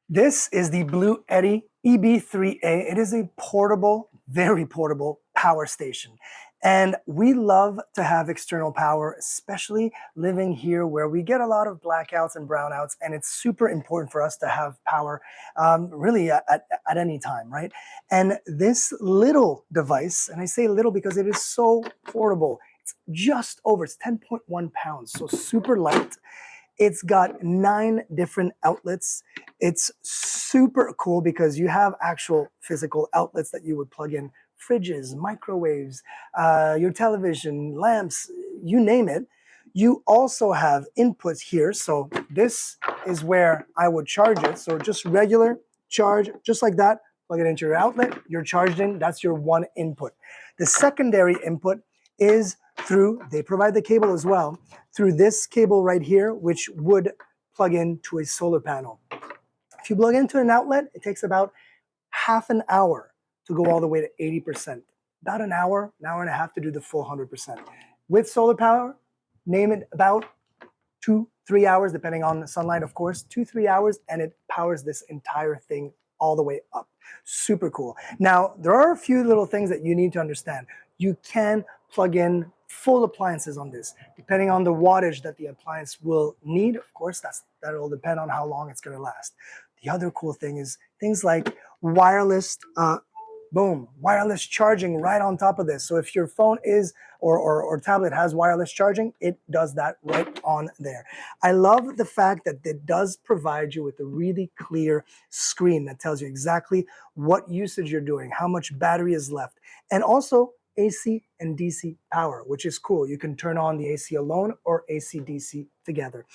This is the BLUETTI EB3A. It is a portable, very portable power station. And we love to have external power, especially living here where we get a lot of blackouts and brownouts. And it's super important for us to have power really at any time, right? And this little device, and I say little because it is so portable, it's just over, it's 10.1 pounds, so super light. It's got 9 different outlets. It's super cool because you have actual physical outlets that you would plug in fridges, microwaves, your television, lamps, you name it. You also have inputs here. So this is where I would charge it. So just regular charge, just like that. Plug it into your outlet, you're charged in, that's your one input. The secondary input is through, they provide the cable as well, through this cable right here, which would plug into a solar panel. If you plug into an outlet, it takes about half an hour to go all the way to 80%. About an hour and a half to do the full 100%. With solar power, name it about 2-3 hours, depending on the sunlight, of course, 2-3 hours, and it powers this entire thing all the way up. Super cool. Now, there are a few little things that you need to understand. You can plug in full appliances on this, depending on the wattage that the appliance will need. Of course, that'll depend on how long it's going to last. The other cool thing is things like wireless, wireless charging right on top of this. So if your phone is or tablet has wireless charging, it does that right on there. I love the fact that it does provide you with a really clear screen that tells you exactly what usage you're doing, how much battery is left, and also AC and DC power, which is cool. You can turn on the AC alone or AC-DC together.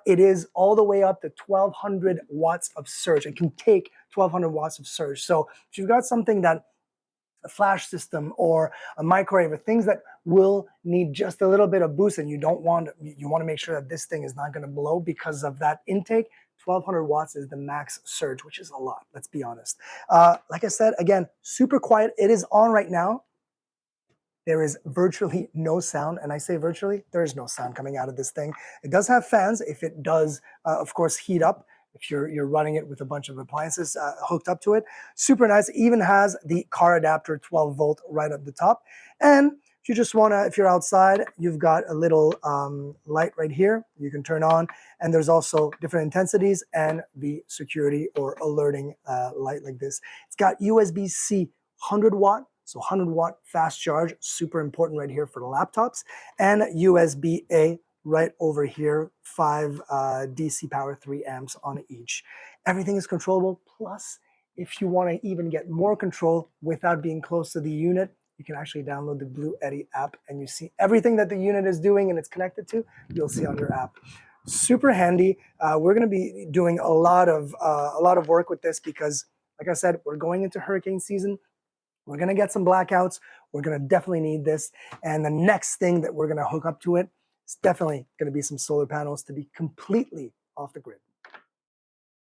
It is all the way up to 1200 watts of surge. It can take 1200 watts of surge. So if you've got something that a flash system or a microwave or things that will need just a little bit of boost and you want to make sure that this thing is not going to blow because of that intake, 1200 watts is the max surge, which is a lot, let's be honest. Like I said, again, super quiet. It is on right now. There is virtually no sound, and I say virtually, there is no sound coming out of this thing. It does have fans if it does, of course, heat up, if you're running it with a bunch of appliances hooked up to it. Super nice. It even has the car adapter 12 volt right at the top. And if you just want to, if you're outside, you've got a little light right here you can turn on. And there's also different intensities and the security or alerting light like this. It's got USB-C 100 watt. So 100 watt fast charge, super important right here for the laptops, and USB-A right over here, 5 DC power, 3 amps on each. Everything is controllable. Plus, if you want to even get more control without being close to the unit, you can actually download the BLUETTI app and you see everything that the unit is doing and it's connected to, you'll see on your app. Super handy. We're going to be doing a lot of work with this because, like I said, we're going into hurricane season. We're going to get some blackouts. We're going to definitely need this. And the next thing that we're going to hook up to it is definitely going to be some solar panels to be completely off the grid.